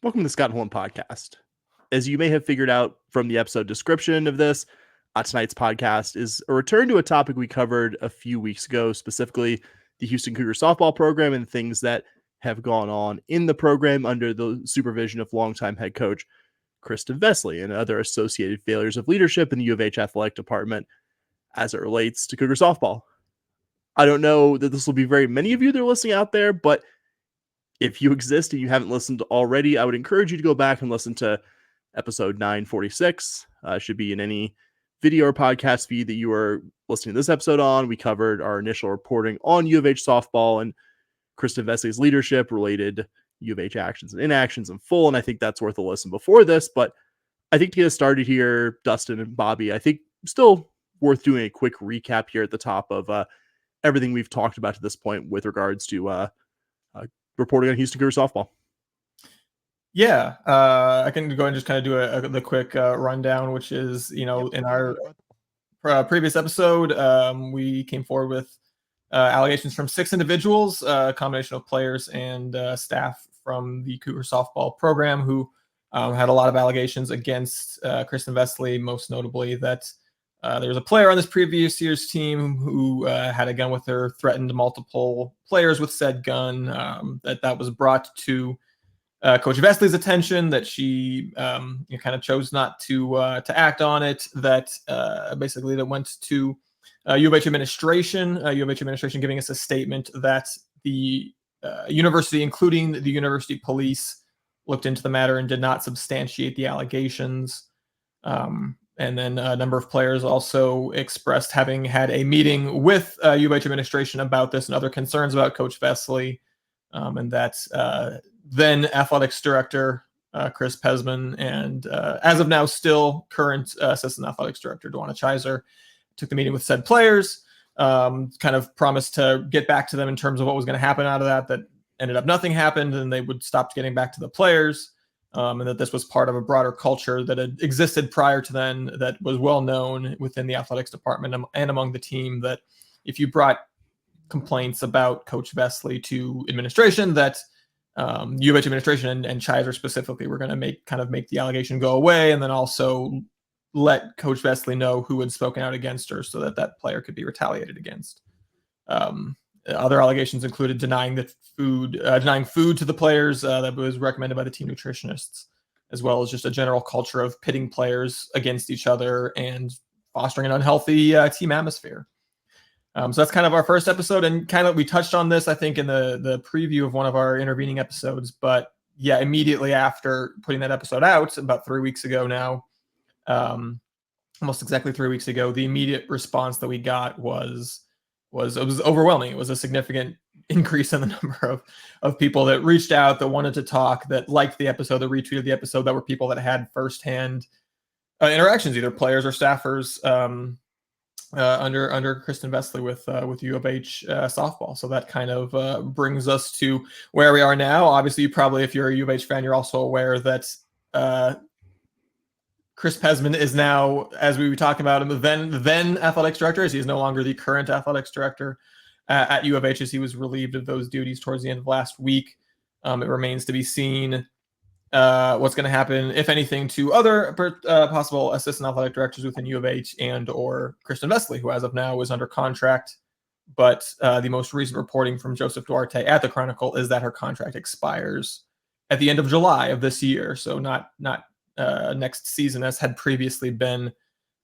Welcome to the Scott Holland podcast. As you may have figured out from the episode description of this, tonight's podcast is a return to a topic we covered a few weeks ago, specifically the Houston Cougar softball program and things that have gone on in the program under the supervision of longtime head coach Kristin Vesely and other associated failures of leadership in the U of H athletic department as it relates to Cougar softball. I don't know that this will be very many of you that are listening out there, but if you exist and you haven't listened already, I would encourage you to go back and listen to episode 946. Should be in any video or podcast feed that you are listening to this episode on. We covered our initial reporting on U of H softball and Kristin Vesely's leadership related U of H actions and inactions in full, and I think that's worth a listen before this. But I think to get us started here, Dustin and Bobby, I think still worth doing a quick recap here at the top of everything we've talked about to this point with regards to reporting on Houston Cougar softball. Yeah, I can go and just kind of do the quick rundown, which is, in our previous episode, we came forward with allegations from 6 individuals, a combination of players and staff from the Cougar softball program who had a lot of allegations against Kristin Vesely, most notably that there was a player on this previous year's team who had a gun with her, threatened multiple players with said gun, that was brought to Coach Vesely's attention, that she kind of chose not to act on it, that basically that went to U of H administration, giving us a statement that the university, including the university police, looked into the matter and did not substantiate the allegations. And then a number of players also expressed having had a meeting with U of H administration about this and other concerns about Coach Vesely, and that then athletics director Chris Pesman and as of now still current assistant athletics director Dwana Chiser took the meeting with said players, kind of promised to get back to them in terms of what was going to happen out of that. That ended up nothing happened, and they would stop getting back to the players. And that this was part of a broader culture that had existed prior to then, that was well known within the athletics department and among the team, that if you brought complaints about Coach Vesely to administration, that U of H administration and Chiser specifically were going to make the allegation go away, and then also let Coach Vesely know who had spoken out against her so that that player could be retaliated against. Other allegations included denying food to the players that was recommended by the team nutritionists, as well as just a general culture of pitting players against each other and fostering an unhealthy team atmosphere. So that's kind of our first episode, and kind of we touched on this, I think, in the preview of one of our intervening episodes. But yeah, immediately after putting that episode out, about 3 weeks ago now, almost exactly 3 weeks ago, the immediate response that we got was overwhelming. It was a significant increase in the number of people that reached out, that wanted to talk, that liked the episode, that retweeted the episode, that were people that had firsthand interactions, either players or staffers, under Kristin Vesely with U of H softball. So that kind of brings us to where we are now. Obviously, you probably, if you're a U of H fan, you're also aware that Chris Pesman is now, as we were talking about him, the then athletics director, as he is no longer the current athletics director at U of H, as he was relieved of those duties towards the end of last week. It remains to be seen what's going to happen, if anything, to other possible assistant athletic directors within U of H and or Kristin Vesely, who as of now is under contract. But the most recent reporting from Joseph Duarte at the Chronicle is that her contract expires at the end of July of this year. So not next season, as had previously been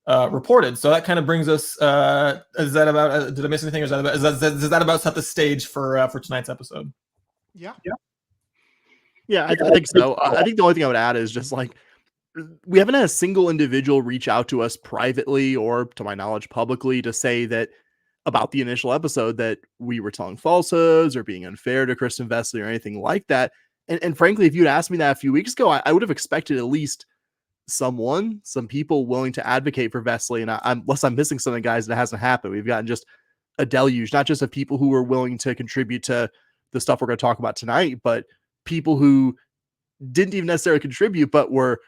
reported. So that kind of brings us. Is that about? Did I miss anything? Or does that about set the stage for tonight's episode? Yeah, I think so. I think the only thing I would add is just like, we haven't had a single individual reach out to us privately or, to my knowledge, publicly to say that about the initial episode that we were telling falsehoods or being unfair to Kristin Vesely or anything like that. And frankly, if you'd asked me that a few weeks ago, I would have expected at least some people willing to advocate for Vesely. And unless I'm missing something, guys, that hasn't happened. We've gotten just a deluge, not just of people who are willing to contribute to the stuff we're going to talk about tonight, but people who didn't even necessarily contribute, but were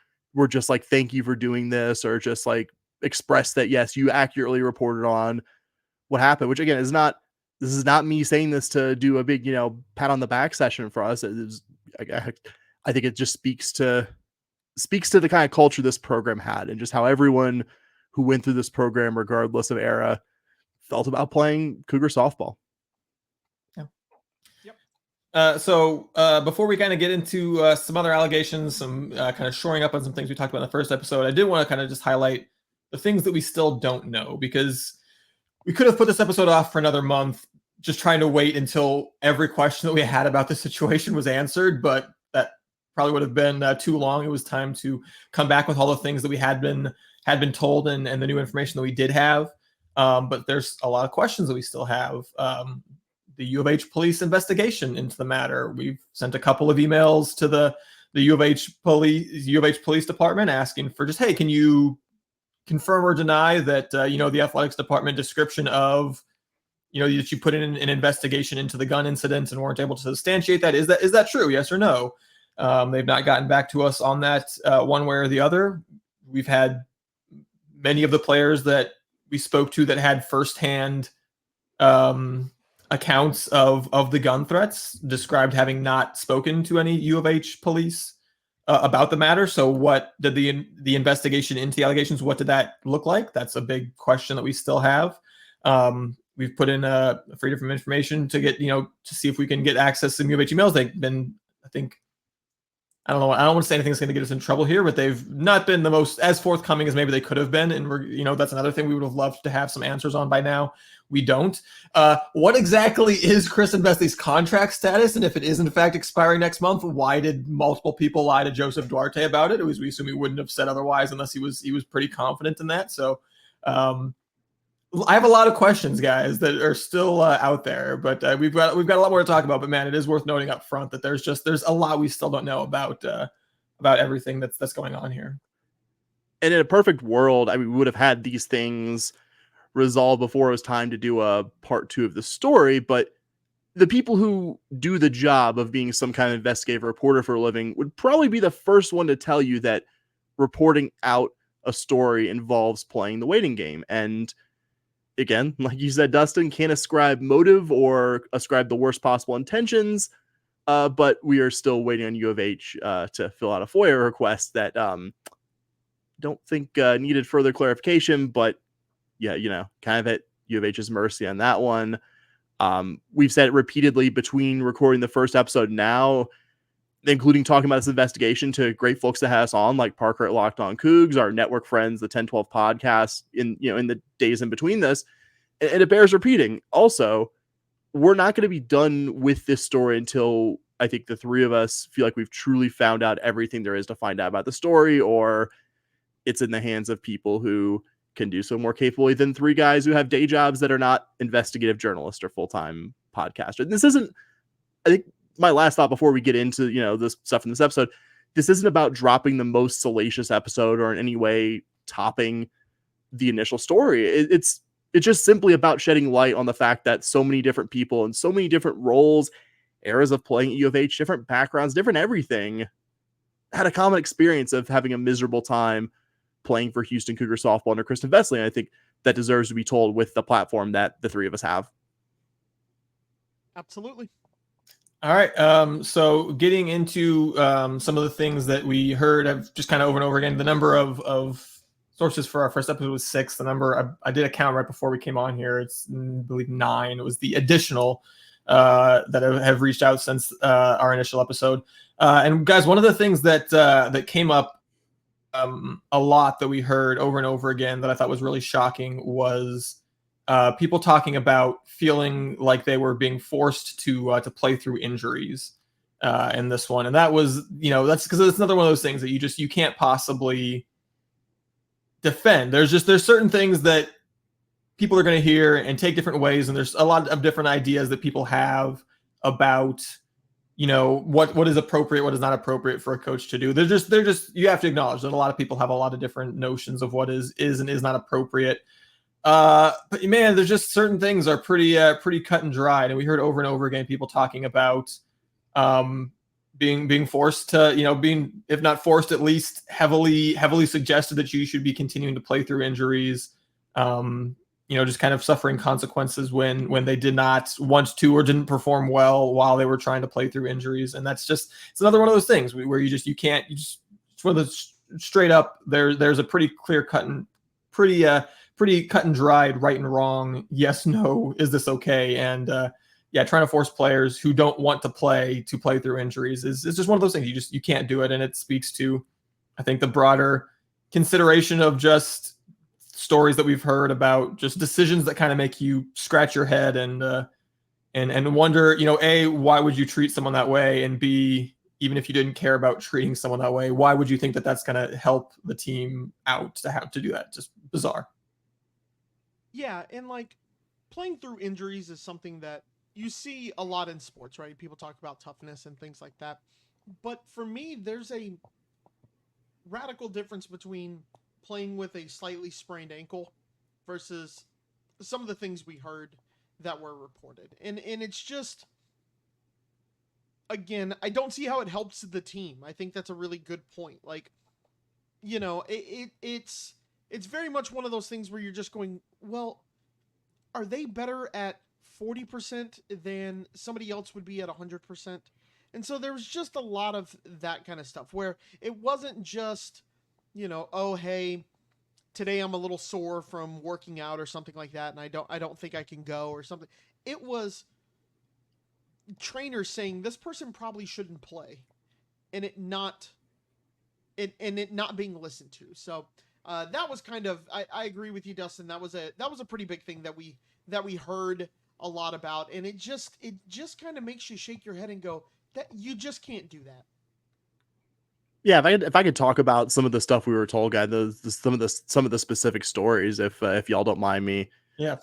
just like, thank you for doing this, or just like express that, yes, you accurately reported on what happened, which again this is not me saying this to do a big, pat on the back session for us. I I think it just speaks to the kind of culture this program had, and just how everyone who went through this program, regardless of era, felt about playing Cougar softball. So before we kind of get into some other allegations, some kind of shoring up on some things we talked about in the first episode, I did want to kind of just highlight the things that we still don't know, because we could have put this episode off for another month, just trying to wait until every question that we had about the situation was answered, but that probably would have been too long. It was time to come back with all the things that we had been told and the new information that we did have. But there's a lot of questions that we still have. The U of H police investigation into the matter. We've sent a couple of emails to the U of H police department asking for just, hey, can you confirm or deny that the athletics department description of that you put in an investigation into the gun incident and weren't able to substantiate that. Is that true? Yes or no? They've not gotten back to us on that one way or the other. We've had many of the players that we spoke to that had firsthand accounts of the gun threats, described having not spoken to any U of H police about the matter. So what did the investigation into the allegations, what did that look like? That's a big question that we still have. We've put in a freedom from information to get, to see if we can get access to U of H emails. They've been, I don't want to say anything that's going to get us in trouble here, but they've not been the most as forthcoming as maybe they could have been. And we're, that's another thing we would have loved to have some answers on by now. We don't. What exactly is Kristin Vesely's contract status? And if it is in fact expiring next month, why did multiple people lie to Joseph Duarte about it? We assume he wouldn't have said otherwise unless he was pretty confident in that. So I have a lot of questions, guys, that are still out there, but we've got a lot more to talk about. But man, it is worth noting up front that there's a lot we still don't know about everything that's going on here. And in a perfect world, we would have had these things resolved before it was time to do a part 2 of the story. But the people who do the job of being some kind of investigative reporter for a living would probably be the first one to tell you that reporting out a story involves playing the waiting game. And again, like you said, Dustin, can't ascribe motive or ascribe the worst possible intentions, but we are still waiting on U of H to fill out a FOIA request that don't think needed further clarification, but yeah, kind of at U of H's mercy on that one. We've said it repeatedly between recording the first episode now, including talking about this investigation, to great folks that had us on, like Parker at Locked On Cougs, our network friends, the 1012 podcast, in the days in between this. And it bears repeating. Also, we're not going to be done with this story until I think the three of us feel like we've truly found out everything there is to find out about the story, or it's in the hands of people who can do so more capably than three guys who have day jobs that are not investigative journalists or full-time podcasters. And this isn't, I think, my last thought before we get into, this stuff in this episode. This isn't about dropping the most salacious episode or in any way topping the initial story. It's just simply about shedding light on the fact that so many different people and so many different roles, eras of playing at U of H, different backgrounds, different everything, had a common experience of having a miserable time playing for Houston Cougar softball under Kristin Vesely. And I think that deserves to be told with the platform that the three of us have. Absolutely. All right. So getting into some of the things that we heard, I've just kind of over and over again, the number of sources for our first episode was 6. The number, I did a count right before we came on here. It's, I believe, 9. It was the additional that have reached out since our initial episode. And guys, one of the things that came up a lot that we heard over and over again that I thought was really shocking was people talking about feeling like they were being forced to play through injuries in this one. And that was, that's because it's another one of those things that you can't possibly defend. There's certain things that people are going to hear and take different ways. And there's a lot of different ideas that people have about, what is appropriate, what is not appropriate for a coach to do. They're just, you have to acknowledge that a lot of people have a lot of different notions of what is and is not appropriate. But man, there's just certain things are pretty cut and dried. And we heard over and over again, people talking about, being forced to, being, if not forced, at least heavily suggested that you should be continuing to play through injuries. just kind of suffering consequences when they did not want to or didn't perform well while they were trying to play through injuries. And it's another one of those things where you can't, it's one of those straight up, there's a pretty clear cut and pretty cut and dried right and wrong. Yes, no, is this okay? And trying to force players who don't want to play through injuries is just one of those things. You can't do it. And it speaks to, I think, the broader consideration of just stories that we've heard about just decisions that kind of make you scratch your head and wonder, A, why would you treat someone that way? And B, even if you didn't care about treating someone that way, why would you think that that's going to help the team out to have to do that? Just bizarre. Yeah, and like playing through injuries is something that you see a lot in sports, right? People talk about toughness and things like that. But for me, there's a radical difference between playing with a slightly sprained ankle versus some of the things we heard that were reported. And it's just, again, I don't see how it helps the team. I think that's a really good point. Like, it's very much one of those things where you're just going, well, are they better at 40% than somebody else would be at 100%? And so there was just a lot of that kind of stuff where it wasn't just, oh, hey, today I'm a little sore from working out or something like that, and I don't think I can go or something. It was trainers saying this person probably shouldn't play, and it not being listened to. So that was kind of, I agree with you, Dustin. That was a pretty big thing that we heard a lot about, and it just kind of makes you shake your head and go, that you just can't do that. Yeah, if I could talk about some of the stuff we were told, guys, some of the specific stories, if y'all don't mind me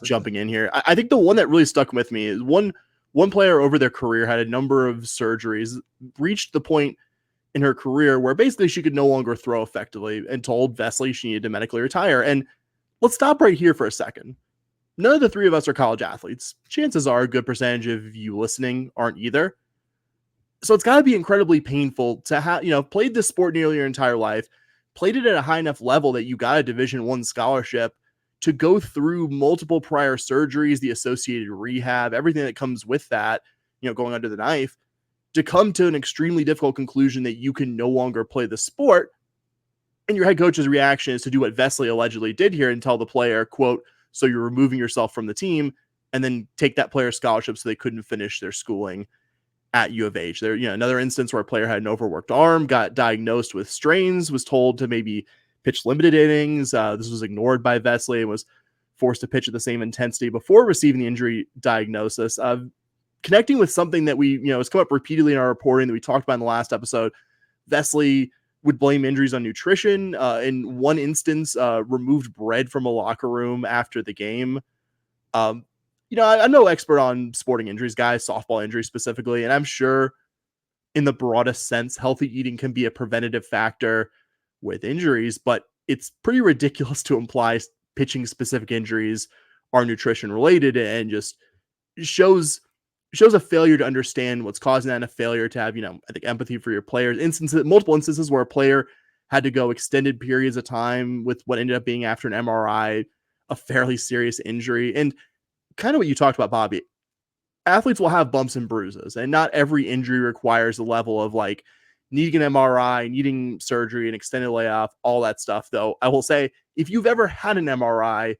jumping in here. I think the one that really stuck with me is one player over their career had a number of surgeries, reached the point in her career where basically she could no longer throw effectively, and told Vesely she needed to medically retire. And let's stop right here for a second. None of the three of us are college athletes. Chances are a good percentage of you listening aren't either. So it's got to be incredibly painful to have, played this sport nearly your entire life, played it at a high enough level that you got a Division I scholarship, to go through multiple prior surgeries, the associated rehab, everything that comes with that, going under the knife, to come to an extremely difficult conclusion that you can no longer play the sport. And your head coach's reaction is to do what Vesely allegedly did here and tell the player, quote, so you're removing yourself from the team, and then take that player's scholarship so they couldn't finish their schooling at U of H. There, another instance where a player had an overworked arm, got diagnosed with strains, was told to maybe pitch limited innings. This was ignored by Vesely and was forced to pitch at the same intensity before receiving the injury diagnosis. Connecting with something that has come up repeatedly in our reporting that we talked about in the last episode, Vesely would blame injuries on nutrition. In one instance, removed bread from a locker room after the game. I'm no expert on sporting injuries, guys, softball injuries specifically, and I'm sure in the broadest sense, healthy eating can be a preventative factor with injuries, but it's pretty ridiculous to imply pitching specific injuries are nutrition related, and just shows a failure to understand what's causing that, and a failure to have, I think, empathy for your players. Multiple instances where a player had to go extended periods of time with what ended up being, after an MRI, a fairly serious injury. And kind of what you talked about, Bobby, athletes will have bumps and bruises, and not every injury requires a level of like needing an MRI, needing surgery, an extended layoff, all that stuff. Though I will say, if you've ever had an MRI,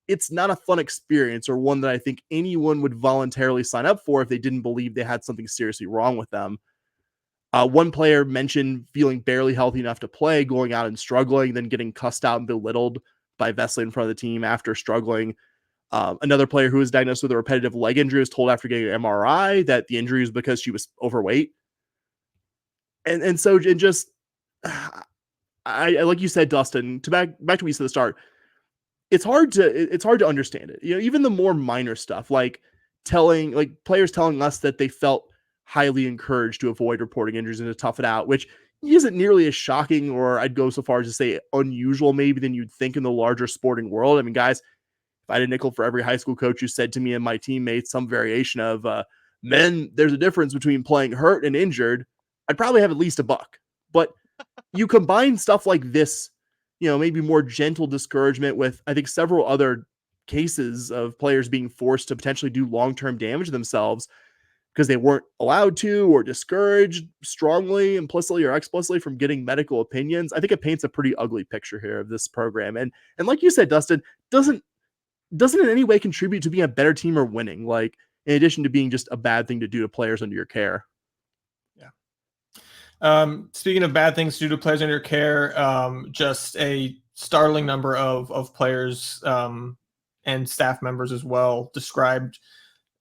it's not a fun experience, or one that I think anyone would voluntarily sign up for if they didn't believe they had something seriously wrong with them. One player mentioned feeling barely healthy enough to play, going out and struggling, then getting cussed out and belittled by Vesely in front of the team after struggling. Another player who was diagnosed with a repetitive leg injury was told after getting an MRI that the injury was because she was overweight. And so it just, I like you said, Dustin, to back to what you said at the start, it's hard to understand it. Even the more minor stuff, like players telling us that they felt highly encouraged to avoid reporting injuries and to tough it out, which isn't nearly as shocking, or I'd go so far as to say unusual maybe, than you'd think in the larger sporting world. I mean, guys, if I had a nickel for every high school coach who said to me and my teammates some variation of, men, there's a difference between playing hurt and injured, I'd probably have at least a buck. But you combine stuff like this, maybe more gentle discouragement with, I think, several other cases of players being forced to potentially do long-term damage to themselves because they weren't allowed to or discouraged strongly, implicitly or explicitly from getting medical opinions. I think it paints a pretty ugly picture here of this program. And like you said, Dustin, doesn't in any way contribute to being a better team or winning, like in addition to being just a bad thing to do to players under your care. Speaking of bad things to do to players under your care, just a startling number of players and staff members as well described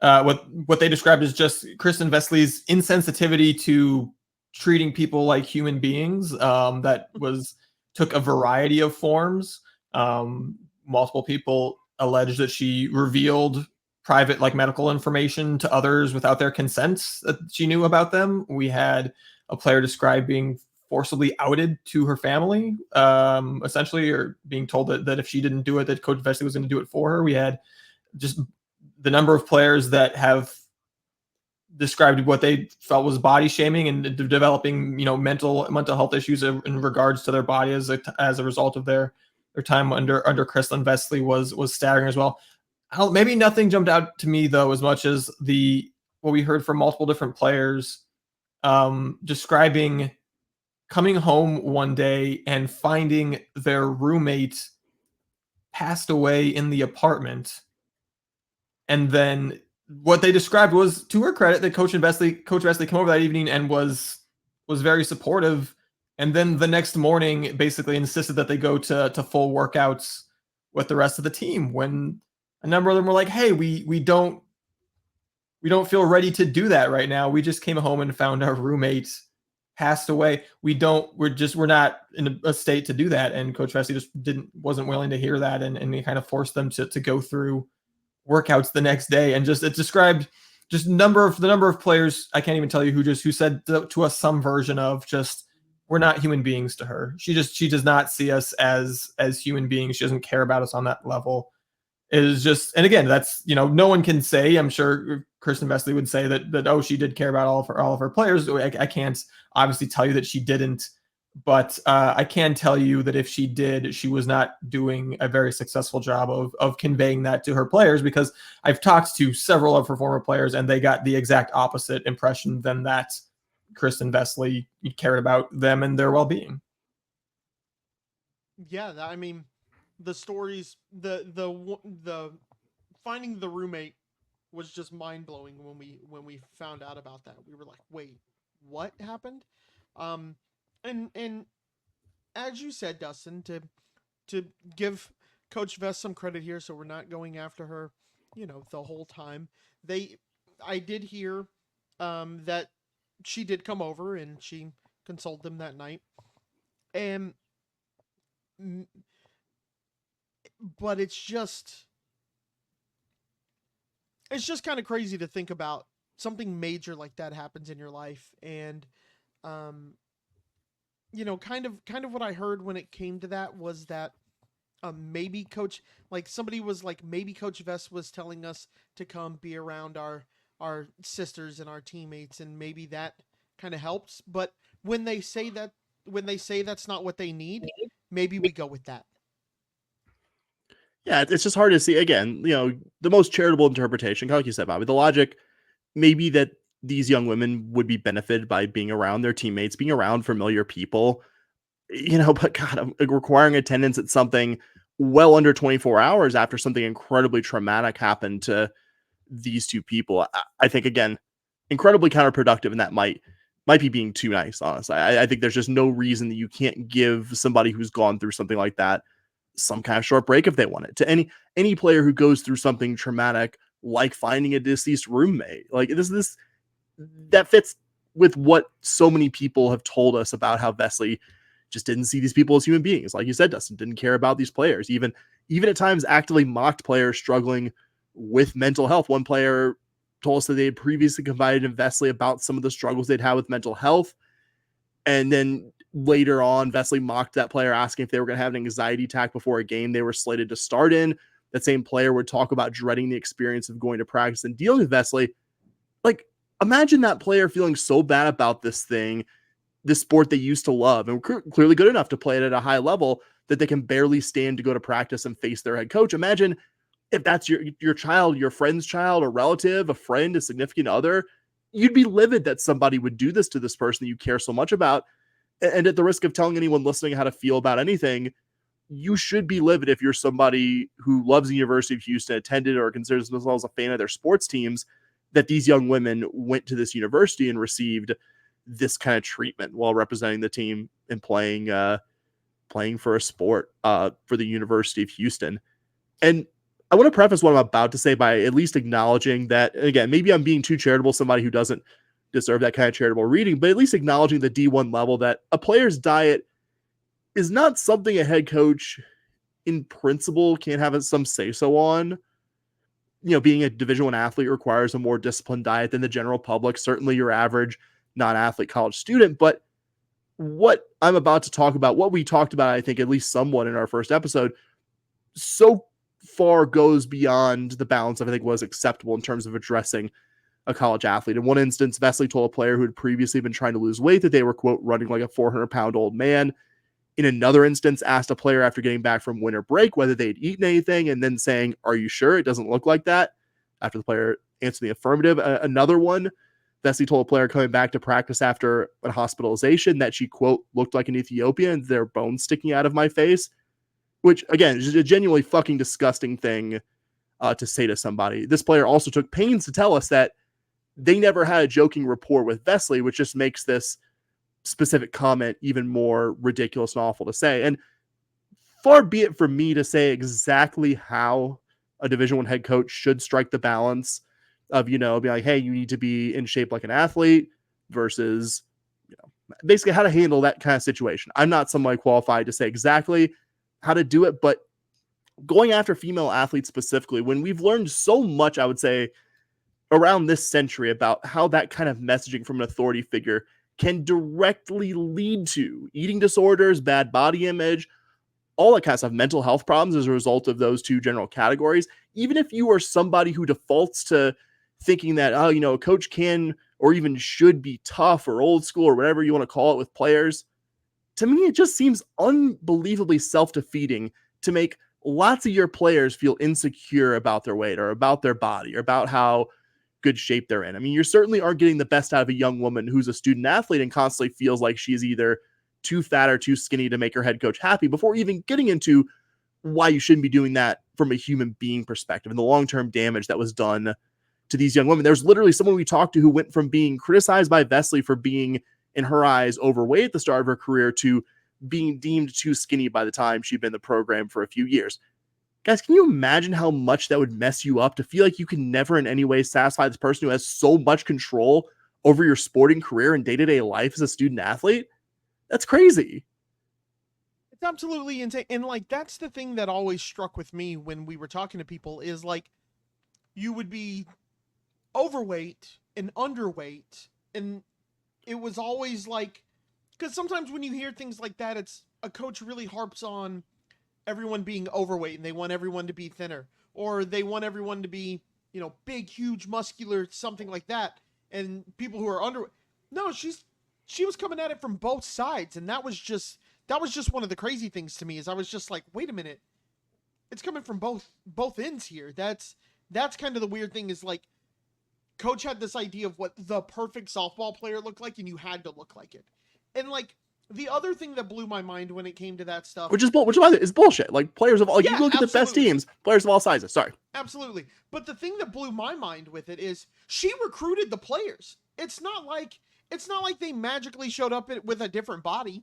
what they described as just Kristin Vesely's insensitivity to treating people like human beings. That took a variety of forms. Multiple people alleged that she revealed private medical information to others without their consent that she knew about them. We had a player described being forcibly outed to her family, essentially, or being told that if she didn't do it, that Coach Vesely was going to do it for her. We had just the number of players that have described what they felt was body shaming and developing, mental health issues in regards to their body as a result of their time under Kristin Vesely was staggering as well. Maybe nothing jumped out to me though as much as what we heard from multiple different players describing coming home one day and finding their roommate passed away in the apartment. And then what they described was, to her credit, that Coach Vesely came over that evening and was very supportive. And then the next morning basically insisted that they go to full workouts with the rest of the team, when a number of them were like, hey, we don't feel ready to do that right now. We just came home and found our roommate passed away. We're not in a state to do that. And Coach Vesely just wasn't willing to hear that. And he kind of forced them to go through workouts the next day. And it described just the number of players. I can't even tell you who said to us some version of just, we're not human beings to her. She does not see us as human beings. She doesn't care about us on that level. It is just, and again, that's, no one can say, I'm sure Kristin Vesely would say that, oh, she did care about all of her players. I can't obviously tell you that she didn't, but I can tell you that if she did, she was not doing a very successful job of conveying that to her players, because I've talked to several of her former players and they got the exact opposite impression than that Kristin Vesely cared about them and their well-being. Yeah, I mean, the stories, the finding the roommate was just mind-blowing when we found out about that. We were like, wait, what happened? And as you said, Dustin, to give Coach Vest some credit here, so we're not going after her, the whole time. I did hear that she did come over and she consoled them that night. But it's just kind of crazy to think about something major like that happens in your life. And, kind of what I heard when it came to that was that maybe Coach Vest was telling us to come be around our sisters and our teammates, and maybe that kind of helps. But when they say that's not what they need, maybe we go with that. Yeah, it's just hard to see. Again, the most charitable interpretation, like you said, Bobby, the logic, maybe that these young women would be benefited by being around their teammates, being around familiar people, but God, requiring attendance at something well under 24 hours after something incredibly traumatic happened to these two people, I think, again, incredibly counterproductive, and that might be being too nice, honestly. I think there's just no reason that you can't give somebody who's gone through something like that some kind of short break if they want it. To any player who goes through something traumatic, like finding a deceased roommate, like this that fits with what so many people have told us about how Vesely just didn't see these people as human beings. Like you said, Dustin, didn't care about these players, even at times actively mocked players struggling with mental health. One player told us that they had previously confided in Vesely about some of the struggles they'd had with mental health. And then later on, Vesely mocked that player, asking if they were going to have an anxiety attack before a game they were slated to start in. That same player would talk about dreading the experience of going to practice and dealing with Vesely. Like, imagine that player feeling so bad about this sport they used to love and were clearly good enough to play it at a high level that they can barely stand to go to practice and face their head coach. Imagine if that's your child, your friend's child, a relative, a friend, a significant other, you'd be livid that somebody would do this to this person that you care so much about. And at the risk of telling anyone listening how to feel about anything, you should be livid if you're somebody who loves the University of Houston, attended or considers themselves a fan of their sports teams, that these young women went to this university and received this kind of treatment while representing the team and playing for a sport for the University of Houston. And I want to preface what I'm about to say by at least acknowledging that, again, maybe I'm being too charitable, somebody who doesn't deserve that kind of charitable reading, but at least acknowledging the D1 level that a player's diet is not something a head coach in principle can't have some say-so on. Being a Division I athlete requires a more disciplined diet than the general public, certainly your average non-athlete college student. But what I'm about to talk about, what we talked about, I think at least somewhat in our first episode, so far goes beyond the balance I think was acceptable in terms of addressing a college athlete. In one instance, Vesely told a player who had previously been trying to lose weight that they were, quote, running like a 400-pound old man. In another instance, asked a player after getting back from winter break whether they'd eaten anything and then saying, "Are you sure? It doesn't look like that." After the player answered the affirmative. Another one, Vesely told a player coming back to practice after a hospitalization that she, quote, looked like an Ethiopian and their bones sticking out of my face. Which, again, is a genuinely fucking disgusting thing to say to somebody. This player also took pains to tell us that they never had a joking rapport with Vesely, which just makes this specific comment even more ridiculous and awful to say. And far be it from me to say exactly how a Division I head coach should strike the balance of, be like, hey, you need to be in shape like an athlete versus, basically how to handle that kind of situation. I'm not somebody qualified to say exactly how to do it, but going after female athletes specifically, when we've learned so much, I would say, around this century about how that kind of messaging from an authority figure can directly lead to eating disorders, bad body image, all that kind of stuff, mental health problems as a result of those two general categories. Even if you are somebody who defaults to thinking that, a coach can or even should be tough or old school or whatever you want to call it with players, to me, it just seems unbelievably self-defeating to make lots of your players feel insecure about their weight or about their body or about how good shape they're in. I mean, you certainly aren't getting the best out of a young woman who's a student athlete and constantly feels like she's either too fat or too skinny to make her head coach happy before even getting into why you shouldn't be doing that from a human being perspective and the long-term damage that was done to these young women. There's literally someone we talked to who went from being criticized by Vesely for being, in her eyes, overweight at the start of her career to being deemed too skinny by the time she'd been in the program for a few years. Guys, can you imagine how much that would mess you up to feel like you can never in any way satisfy this person who has so much control over your sporting career and day-to-day life as a student athlete? That's crazy. It's absolutely insane. And that's the thing that always struck with me when we were talking to people is you would be overweight and underweight. And it was always because sometimes when you hear things like that, it's a coach really harps on everyone being overweight and they want everyone to be thinner, or they want everyone to be, big, huge, muscular, something like that. And people who are underweight. No, she was coming at it from both sides. And that was just one of the crazy things to me is I was just like, wait a minute. It's coming from both ends here. That's kind of the weird thing is coach had this idea of what the perfect softball player looked like and you had to look like it. And the other thing that blew my mind when it came to that stuff, which is bullshit. Players of all, you look at the best teams, players of all sizes. Sorry, absolutely. But the thing that blew my mind with it is she recruited the players. It's not like they magically showed up with a different body.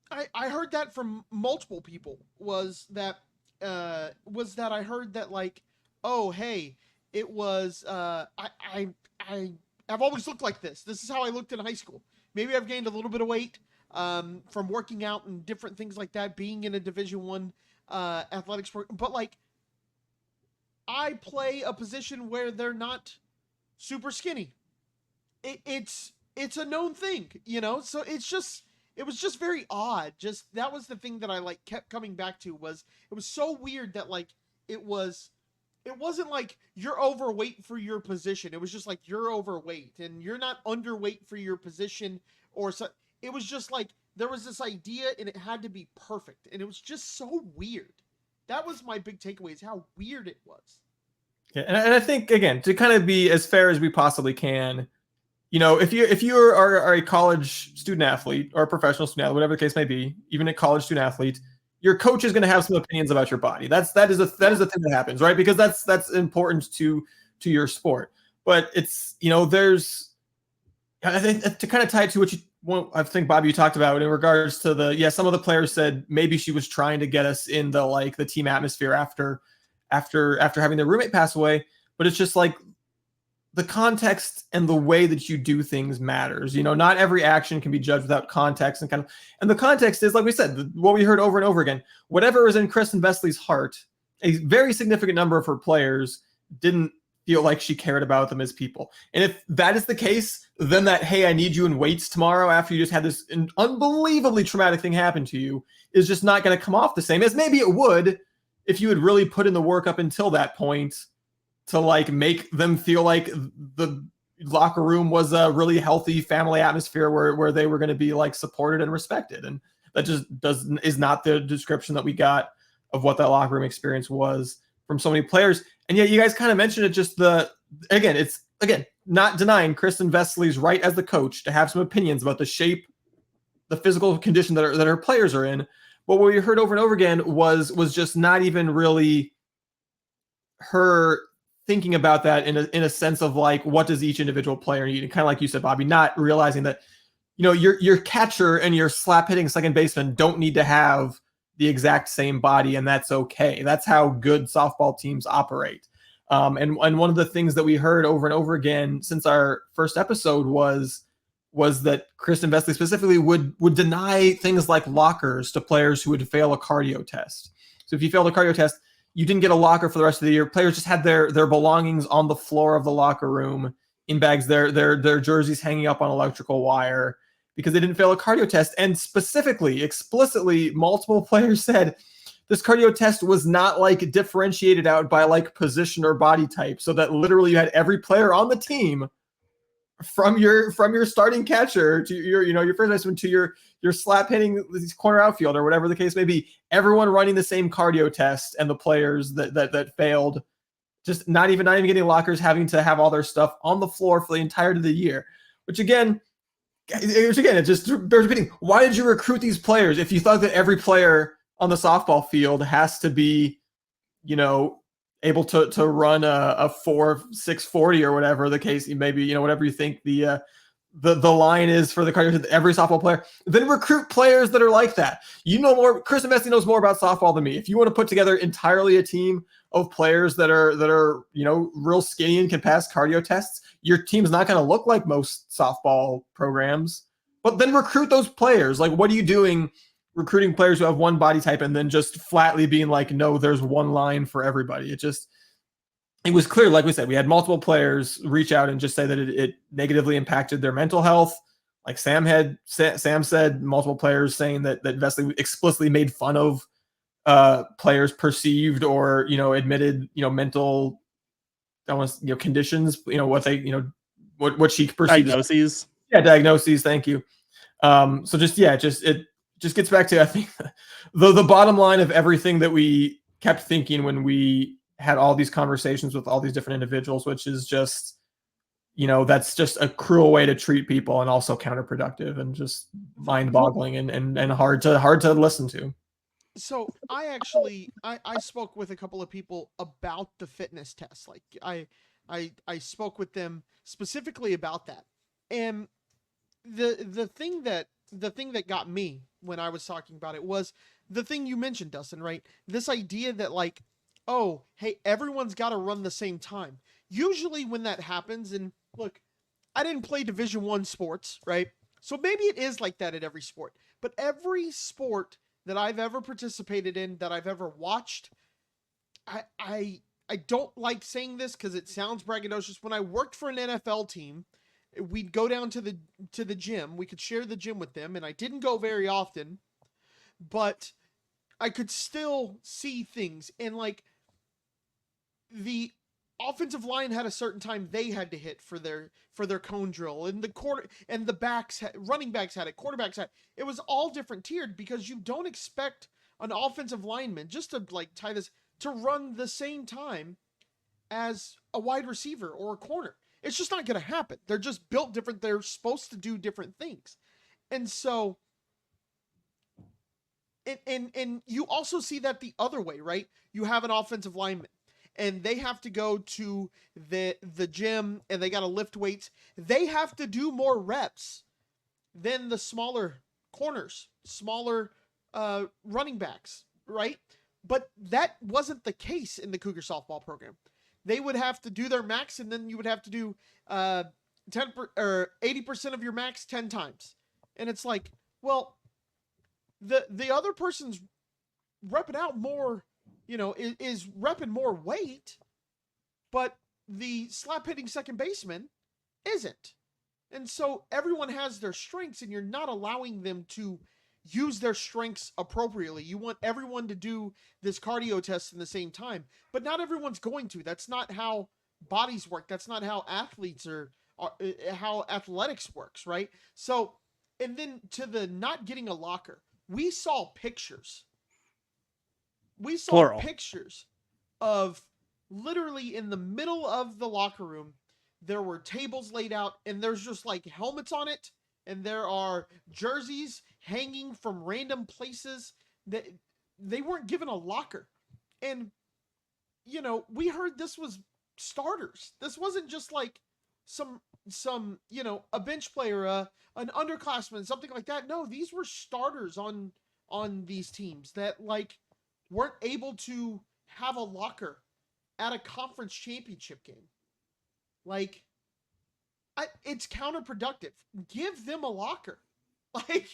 I heard that from multiple people. Was that I heard that oh hey, it was I've always looked like this. This is how I looked in high school. Maybe I've gained a little bit of weight from working out and different things like that, being in a Division I athletics program. But I play a position where they're not super skinny. It's a known thing, So it was just very odd. Just that was the thing that I kept coming back to was it was so weird that it wasn't you're overweight for your position. It was just you're overweight and you're not underweight for your position or so. It was just there was this idea and it had to be perfect. And it was just so weird. That was my big takeaway, is how weird it was. Yeah, and I think, again, to kind of be as fair as we possibly can, if you are a college student athlete or a professional student athlete, whatever the case may be, even a college student athlete, your coach is going to have some opinions about your body. That is a thing that happens, right? Because that's important to your sport. But it's, I think to kind of tie it to I think, Bobby, you talked about in regards to some of the players said maybe she was trying to get us in the team atmosphere after having their roommate pass away. But it's just like, the context and the way that you do things matters. Not every action can be judged without context, and the context is, like we said, what we heard over and over again. Whatever is in Kristin Vesely's heart, a very significant number of her players didn't feel like she cared about them as people. And if that is the case, then that, hey, I need you in weights tomorrow after you just had this unbelievably traumatic thing happen to you, is just not going to come off the same as maybe it would if you had really put in the work up until that point to make them feel like the locker room was a really healthy family atmosphere where they were going to be supported and respected. And that just is not the description that we got of what that locker room experience was from so many players. And yet you guys kind of mentioned it, just it's not denying Kristin Vesely's right as the coach to have some opinions about the shape, the physical condition that her players are in. But what we heard over and over again was just not even really her thinking about that in a sense of what does each individual player need, and kind of like you said, Bobby, not realizing that your catcher and your slap hitting second baseman don't need to have the exact same body, and that's okay. That's how good softball teams operate. And one of the things that we heard over and over again since our first episode was that Kristin Vesely specifically would deny things like lockers to players who would fail a cardio test. So if you failed a cardio test, you didn't get a locker for the rest of the year. Players just had their belongings on the floor of the locker room in bags, their jerseys hanging up on electrical wire, because they didn't fail a cardio test. And specifically, explicitly, multiple players said this cardio test was not differentiated out by position or body type, so that literally you had every player on the team, from your starting catcher to your first baseman to your slap hitting corner outfield or whatever the case may be, everyone running the same cardio test, and the players that failed just not even getting lockers, having to have all their stuff on the floor for the entirety of the year. Which again, it just bears repeating. Why did you recruit these players if you thought that every player on the softball field has to be, able to run a 4.640 or whatever the case may be, whatever you think the line is for the cardio, every softball player, then recruit players that are like that. More. Kristin Vesely knows more about softball than me. If you want to put together entirely a team of players that are real skinny and can pass cardio tests, your team's not going to look like most softball programs. But then recruit those players. What are you doing recruiting players who have one body type and then just flatly being no, there's one line for everybody? It was clear, like we said, we had multiple players reach out and just say that it negatively impacted their mental health. Like Sam said, multiple players saying that Vesely explicitly made fun of players' perceived or admitted mental conditions. What they what she perceived diagnoses. Diagnoses. Thank you. It just gets back to, I think, the bottom line of everything that we kept thinking when we had all these conversations with all these different individuals, which is just, that's just a cruel way to treat people, and also counterproductive and just mind-boggling and hard to listen to. So I spoke with a couple of people about the fitness test. I spoke with them specifically about that. And the thing that got me when I was talking about it was the thing you mentioned, Dustin, right? This idea that oh, hey, everyone's got to run the same time. Usually when that happens, and look, I didn't play Division I sports, right? So maybe it is like that at every sport. But every sport that I've ever participated in, that I've ever watched, I don't like saying this because it sounds braggadocious. When I worked for an NFL team, we'd go down to the gym. We could share the gym with them, and I didn't go very often, but I could still see things. And the offensive line had a certain time they had to hit for their cone drill, and the running backs had it, quarterbacks had it. It was all different tiered because you don't expect an offensive lineman, just to like tie this, to run the same time as a wide receiver or a corner. It's just not going to happen. They're just built different. They're supposed to do different things. And so, and you also see that the other way, right? You have an offensive lineman and they have to go to the gym and they got to lift weights. They have to do more reps than the smaller corners, smaller running backs, right? But that wasn't the case in the Cougar softball program. They would have to do their max, and then you would have to do 80% of your max 10 times. And it's like, well, the other person's repping out more, is repping more weight, but the slap hitting second baseman isn't. And so everyone has their strengths, and you're not allowing them to use their strengths appropriately. You want everyone to do this cardio test in the same time, but not everyone's going to. That's not how bodies work. That's not how athletes are how athletics works, right? So, and then to the not getting a locker, we saw pictures. We saw Plural. pictures of literally in the middle of the locker room, there were tables laid out and there's just like helmets on it. And there are jerseys hanging from random places that they weren't given a locker. And, we heard this was starters. This wasn't just like some, a bench player, an underclassman, something like that. No, these were starters on these teams that like weren't able to have a locker at a conference championship game. Like, it's counterproductive. Give them a locker. Like,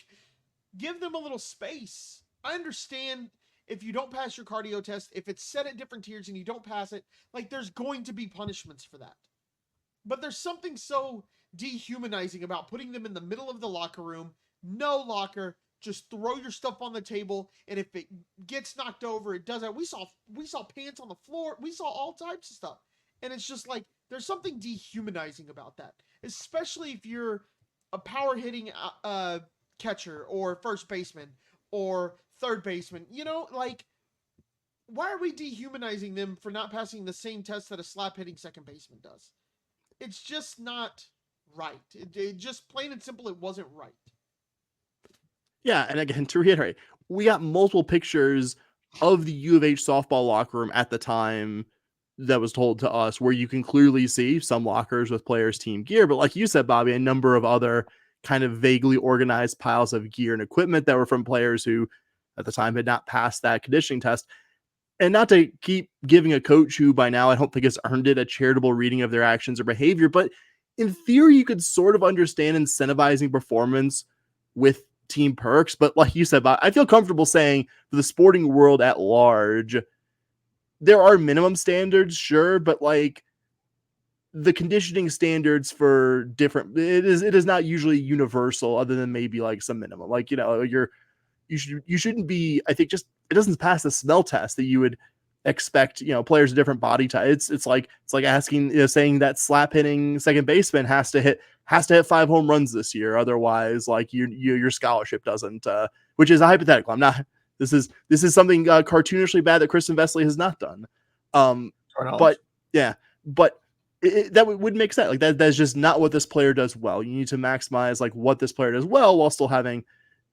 give them a little space. I understand if you don't pass your cardio test, if it's set at different tiers and you don't pass it, like, there's going to be punishments for that. But there's something so dehumanizing about putting them in the middle of the locker room, no locker, just throw your stuff on the table, and if it gets knocked over, it does that. We saw pants on the floor. We saw all types of stuff. And it's just like, there's something dehumanizing about that, especially if you're a power hitting catcher or first baseman or third baseman. Like, why are we dehumanizing them for not passing the same test that a slap hitting second baseman does? It's just not right. It just plain and simple, it wasn't right. Yeah, and again, to reiterate, we got multiple pictures of the U of H softball locker room at the time that was told to us, where you can clearly see some lockers with players' team gear, but like you said, Bobby, a number of other kind of vaguely organized piles of gear and equipment that were from players who at the time had not passed that conditioning test. And not to keep giving a coach who by now I don't think has earned it a charitable reading of their actions or behavior, but in theory, you could sort of understand incentivizing performance with team perks. But like you said, I feel comfortable saying for the sporting world at large, there are minimum standards, sure, but like the conditioning standards for different, it is not usually universal, other than maybe like some minimum. Like, you shouldn't be, I think, just it doesn't pass the smell test that you would expect, players of different body types. It's like asking, saying that slap hitting second baseman has to hit 5 home runs this year, otherwise like your scholarship doesn't, which is a hypothetical. I'm not. This is something cartoonishly bad that Kristin Vesely has not done. But that would make sense. Like that's just not what this player does well. You need to maximize like what this player does well while still having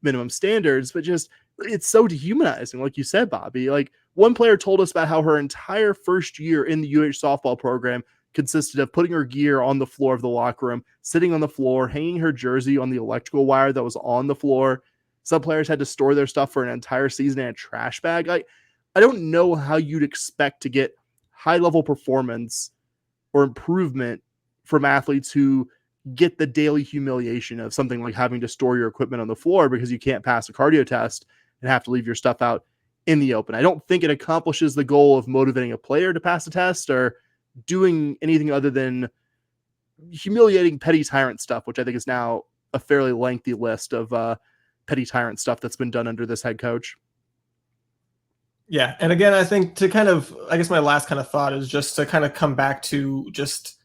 minimum standards. But just it's so dehumanizing, like you said, Bobby. Like one player told us about how her entire first year in the UH softball program consisted of putting her gear on the floor of the locker room, sitting on the floor, hanging her jersey on the electrical wire that was on the floor. Some players had to store their stuff for an entire season in a trash bag. I don't know how you'd expect to get high-level performance or improvement from athletes who get the daily humiliation of something like having to store your equipment on the floor because you can't pass a cardio test and have to leave your stuff out in the open. I don't think it accomplishes the goal of motivating a player to pass a test or doing anything other than humiliating petty tyrant stuff, which I think is now a fairly lengthy list of petty tyrant stuff that's been done under this head coach. Yeah. And again, I think I guess my last kind of thought is just to kind of come back to just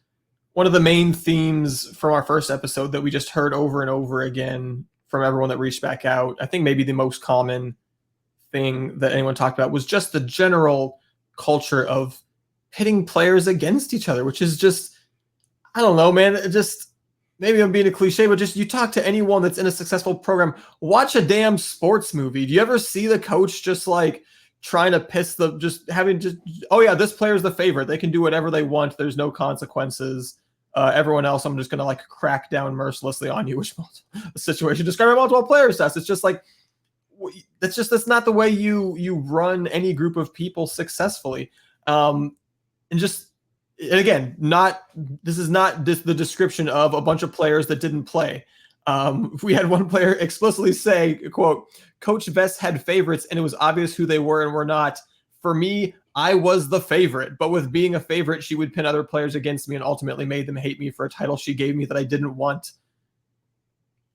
one of the main themes from our first episode that we just heard over and over again from everyone that reached back out. I think maybe the most common thing that anyone talked about was just the general culture of pitting players against each other, which is just, I don't know, man. It just, maybe I'm being a cliche, but just you talk to anyone that's in a successful program, watch a damn sports movie. Do you ever see the coach just like trying to piss the, just having just, oh yeah, this player's the favorite. They can do whatever they want. There's no consequences. Everyone else, I'm just going to like crack down mercilessly on you, which the situation describing multiple players test. It's just like, that's not the way you run any group of people successfully. And again, this is not the description of a bunch of players that didn't play. We had one player explicitly say, quote, Coach Vest had favorites and it was obvious who they were and were not. For me, I was the favorite, but with being a favorite, she would pin other players against me and ultimately made them hate me for a title she gave me that I didn't want.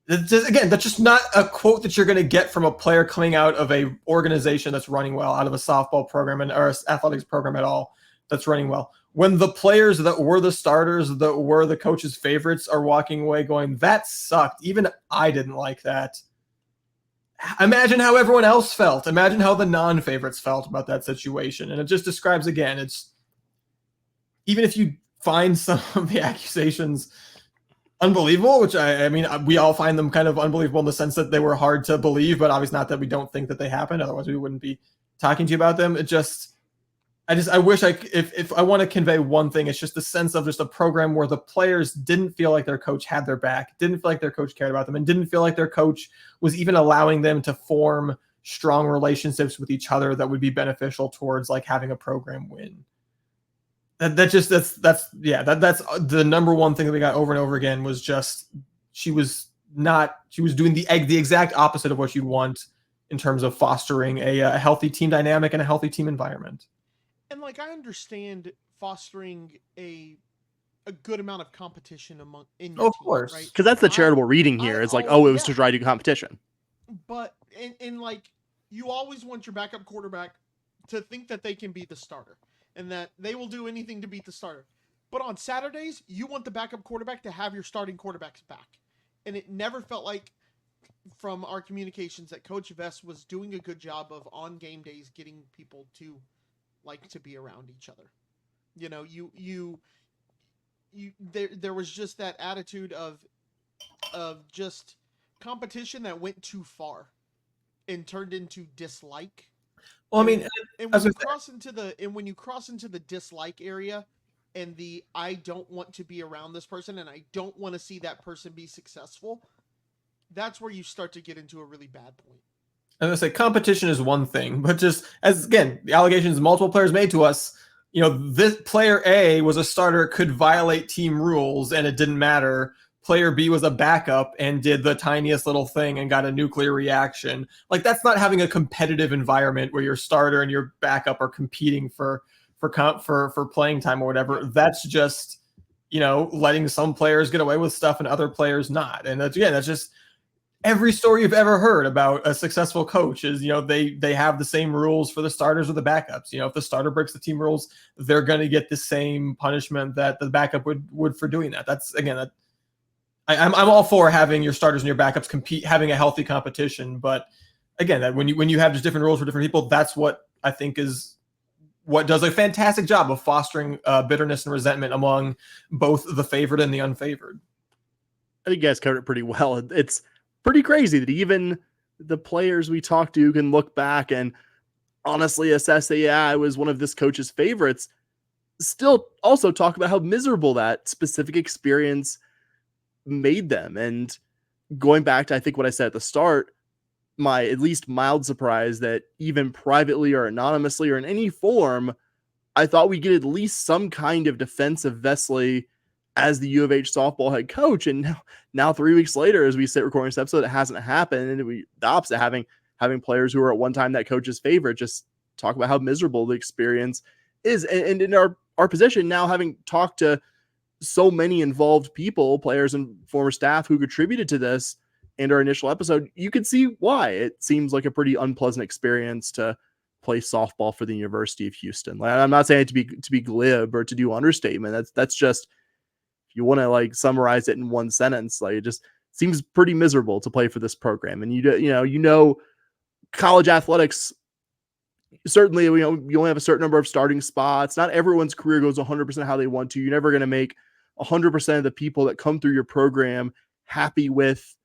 Again, that's just not a quote that you're going to get from a player coming out of a organization that's running well, out of a softball program or athletics program at all that's running well. When the players that were the starters, that were the coach's favorites, are walking away going, that sucked. Even I didn't like that. Imagine how everyone else felt. Imagine how the non-favorites felt about that situation. And it just describes, again, it's, even if you find some of the accusations unbelievable, which I mean, we all find them kind of unbelievable in the sense that they were hard to believe, but obviously not that we don't think that they happened. Otherwise we wouldn't be talking to you about them. I wish if I want to convey one thing, it's just the sense of just a program where the players didn't feel like their coach had their back, didn't feel like their coach cared about them, and didn't feel like their coach was even allowing them to form strong relationships with each other that would be beneficial towards like having a program win. That's the number one thing that we got over and over again was just she was doing the exact opposite of what you'd want in terms of fostering a healthy team dynamic and a healthy team environment. And like, I understand fostering a good amount of competition in your of team, course, right? Because that's the charitable reading here. It's like, it was to try to do competition. But in like, you always want your backup quarterback to think that they can beat the starter and that they will do anything to beat the starter. But on Saturdays, you want the backup quarterback to have your starting quarterback's back. And it never felt like, from our communications, that Coach Vest was doing a good job of on game days getting people to like to be around each other. You know, there was just that attitude of just competition that went too far and turned into dislike. Well, I mean, and when you cross into the dislike area and the I don't want to be around this person and I don't want to see that person be successful, that's where you start to get into a really bad point. I'm gonna say competition is one thing, but just as again, the allegations multiple players made to us, you know, this player A was a starter, could violate team rules, and it didn't matter. Player B was a backup and did the tiniest little thing and got a nuclear reaction. Like, that's not having a competitive environment where your starter and your backup are competing for playing time or whatever. That's just, you know, letting some players get away with stuff and other players not. And that's just every story you've ever heard about a successful coach is, you know, they have the same rules for the starters or the backups. You know, if the starter breaks the team rules, they're going to get the same punishment that the backup would for doing that. That's, again, I'm all for having your starters and your backups compete, having a healthy competition. But again, that when you have just different rules for different people, that's what I think is what does a fantastic job of fostering bitterness and resentment among both the favored and the unfavored. I think you guys covered it pretty well. It's pretty crazy that even the players we talked to can look back and honestly assess that, yeah, I was one of this coach's favorites, still also talk about how miserable that specific experience made them. And going back to, I think, what I said at the start, my at least mild surprise that even privately or anonymously or in any form, I thought we'd get at least some kind of defense of Vesely as the U of H softball head coach. And now 3 weeks later, as we sit recording this episode, it hasn't happened. And the opposite, having players who were at one time that coach's favorite just talk about how miserable the experience is. And in our position now, having talked to so many involved people, players and former staff who contributed to this and our initial episode, you can see why it seems like a pretty unpleasant experience to play softball for the University of Houston. Like, I'm not saying it to be glib or to do understatement. That's just, you want to like summarize it in one sentence, like, it just seems pretty miserable to play for this program. And you know college athletics certainly, you only have a certain number of starting spots. Not everyone's career goes 100% how they want to. You're never going to make 100% of the people that come through your program happy with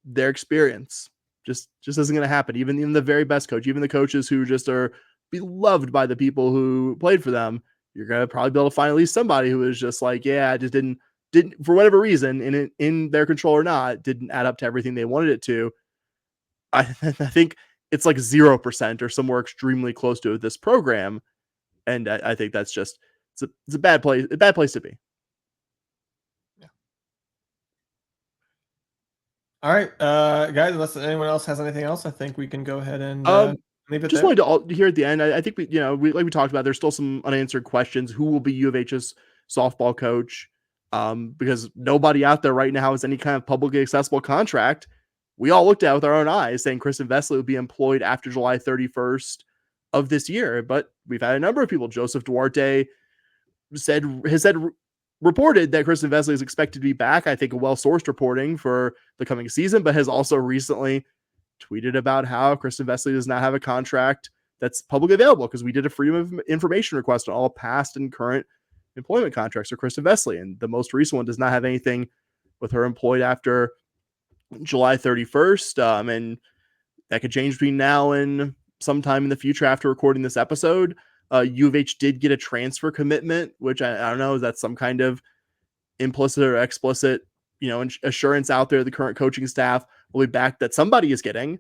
their experience. Just isn't going to happen. Even the very best coach, even the coaches who just are beloved by the people who played for them, you're going to probably be able to find at least somebody who is just like, yeah, I just didn't for whatever reason, in their control or not, didn't add up to everything they wanted it to. I think it's like 0% or somewhere extremely close to this program. And I think that's just, it's a bad place to be. Yeah. All right, guys, unless anyone else has anything else, I think we can go ahead and leave it just there. wanted to hear at the end. I think we like we talked about, there's still some unanswered questions. Who will be U of H's softball coach? Because nobody out there right now has any kind of publicly accessible contract. We all looked at it with our own eyes saying Kristin Vesely would be employed after July 31st of this year. But we've had a number of people. Joseph Duarte reported that Kristin Vesely is expected to be back. I think a well-sourced reporting for the coming season, but has also recently tweeted about how Kristin Vesely does not have a contract that's publicly available because we did a freedom of information request on all past and current employment contracts for Kristin Vesely. And the most recent one does not have anything with her employed after July 31st. And that could change between now and sometime in the future after recording this episode. U of H did get a transfer commitment, which I don't know, is that some kind of implicit or explicit, assurance out there the current coaching staff will be back, that somebody is getting.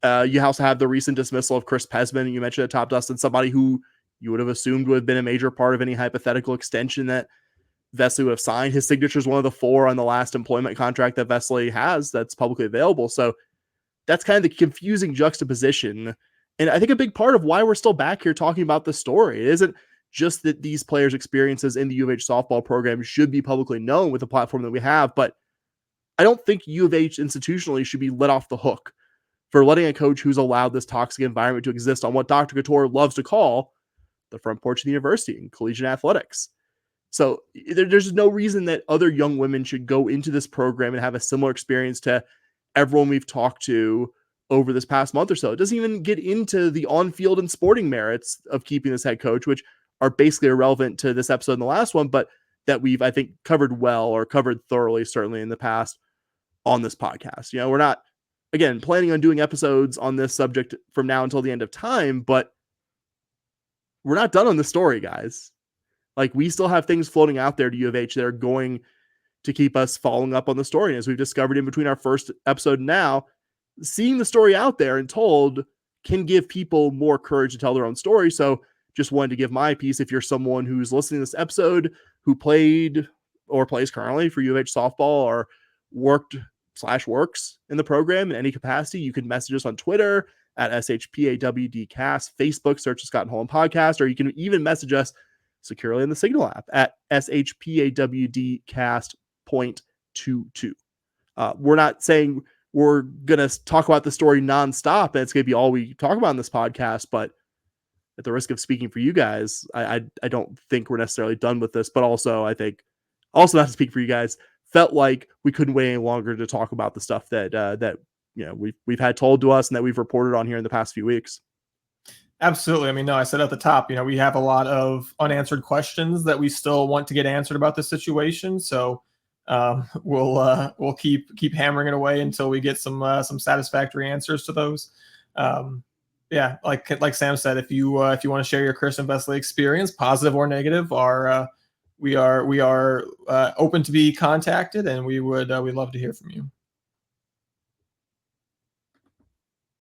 You also have the recent dismissal of Chris Pesman. You mentioned at Top Dustin, somebody who you would have assumed would have been a major part of any hypothetical extension that Vesely would have signed. His signature is one of the 4 on the last employment contract that Vesely has that's publicly available. So that's kind of the confusing juxtaposition. And I think a big part of why we're still back here talking about this story, it isn't just that these players' experiences in the U of H softball program should be publicly known with the platform that we have, but I don't think U of H institutionally should be let off the hook for letting a coach who's allowed this toxic environment to exist on what Dr. Couture loves to call the front porch of the university in collegiate athletics. So there's no reason that other young women should go into this program and have a similar experience to everyone we've talked to over this past month or so. It doesn't even get into the on-field and sporting merits of keeping this head coach, which are basically irrelevant to this episode and the last one, but that we've, I think, covered thoroughly, certainly in the past on this podcast. We're not, again, planning on doing episodes on this subject from now until the end of time, but we're not done on the story, guys. Like, we still have things floating out there to U of H that are going to keep us following up on the story. And as we've discovered in between our first episode and now, seeing the story out there and told can give people more courage to tell their own story. So just wanted to give my piece. If you're someone who's listening to this episode who played or plays currently for U of H softball or works in the program in any capacity, you can message us on Twitter at SHPAWDcast, Facebook, search the Scott and Holland podcast, or you can even message us securely in the Signal app at SHPAWDcast.22. We're not saying we're going to talk about the story nonstop and it's going to be all we talk about in this podcast, but at the risk of speaking for you guys, I don't think we're necessarily done with this, but also I think, also not to speak for you guys, felt like we couldn't wait any longer to talk about the stuff that we've had told to us and that we've reported on here in the past few weeks. Absolutely. I mean, no, I said at the top, we have a lot of unanswered questions that we still want to get answered about the situation. So we'll keep hammering it away until we get some satisfactory answers to those. Yeah, like Sam said, if you want to share your Kristin Vesely experience, positive or negative, we are open to be contacted, and we'd love to hear from you.